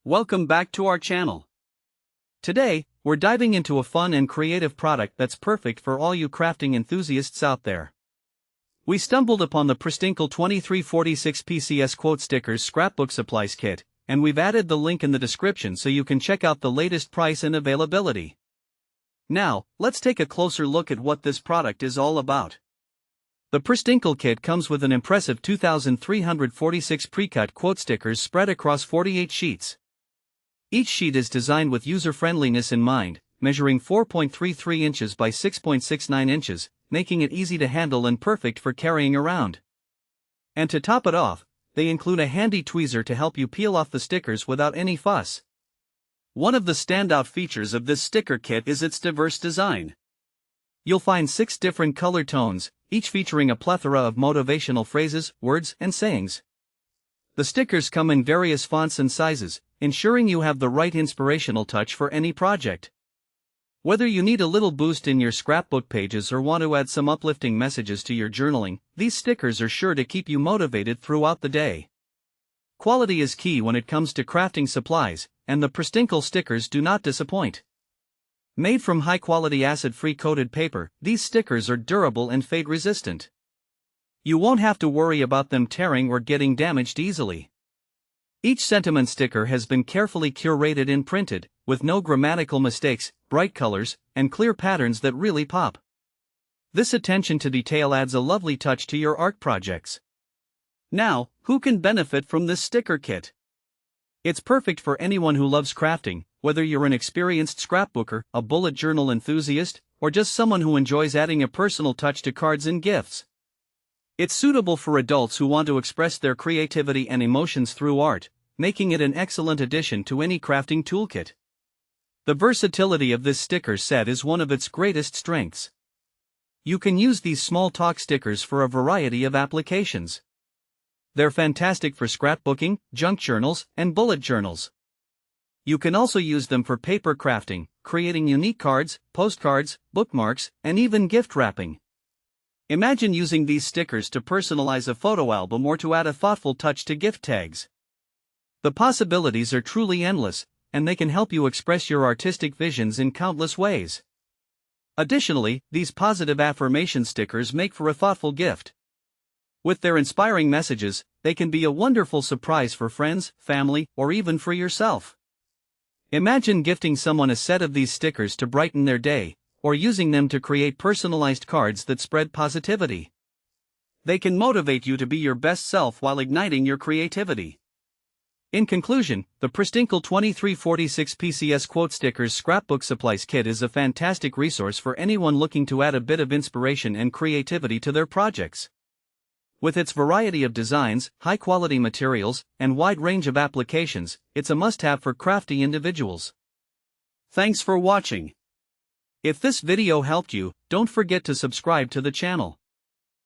Welcome back to our channel. Today, we're diving into a fun and creative product that's perfect for all you crafting enthusiasts out there. We stumbled upon the PRSTINCOL 2346PCS quote stickers scrapbook supplies kit, and we've added the link in the description so you can check out the latest price and availability. Now, let's take a closer look at what this product is all about. The PRSTINCOL kit comes with an impressive 2,346 pre-cut quote stickers spread across 48 sheets. Each sheet is designed with user-friendliness in mind, measuring 4.33 inches by 6.69 inches, making it easy to handle and perfect for carrying around. And to top it off, they include a handy tweezer to help you peel off the stickers without any fuss. One of the standout features of this sticker kit is its diverse design. You'll find 6 different color tones, each featuring a plethora of motivational phrases, words, and sayings. The stickers come in various fonts and sizes, ensuring you have the right inspirational touch for any project. Whether you need a little boost in your scrapbook pages or want to add some uplifting messages to your journaling, these stickers are sure to keep you motivated throughout the day. Quality is key when it comes to crafting supplies, and the PRSTINCOL stickers do not disappoint. Made from high-quality acid-free coated paper, these stickers are durable and fade-resistant. You won't have to worry about them tearing or getting damaged easily. Each sentiment sticker has been carefully curated and printed, with no grammatical mistakes, bright colors, and clear patterns that really pop. This attention to detail adds a lovely touch to your art projects. Now, who can benefit from this sticker kit? It's perfect for anyone who loves crafting, whether you're an experienced scrapbooker, a bullet journal enthusiast, or just someone who enjoys adding a personal touch to cards and gifts. It's suitable for adults who want to express their creativity and emotions through art, making it an excellent addition to any crafting toolkit. The versatility of this sticker set is one of its greatest strengths. You can use these small talk stickers for a variety of applications. They're fantastic for scrapbooking, junk journals, and bullet journals. You can also use them for paper crafting, creating unique cards, postcards, bookmarks, and even gift wrapping. Imagine using these stickers to personalize a photo album or to add a thoughtful touch to gift tags. The possibilities are truly endless, and they can help you express your artistic visions in countless ways. Additionally, these positive affirmation stickers make for a thoughtful gift. With their inspiring messages, they can be a wonderful surprise for friends, family, or even for yourself. Imagine gifting someone a set of these stickers to brighten their day, or using them to create personalized cards that spread positivity. They can motivate you to be your best self while igniting your creativity. In conclusion, the PRSTINCOL 2346PCS quote stickers scrapbook supplies kit is a fantastic resource for anyone looking to add a bit of inspiration and creativity to their projects. With its variety of designs, high-quality materials, and wide range of applications, it's a must-have for crafty individuals. Thanks for watching. If this video helped you, don't forget to subscribe to the channel.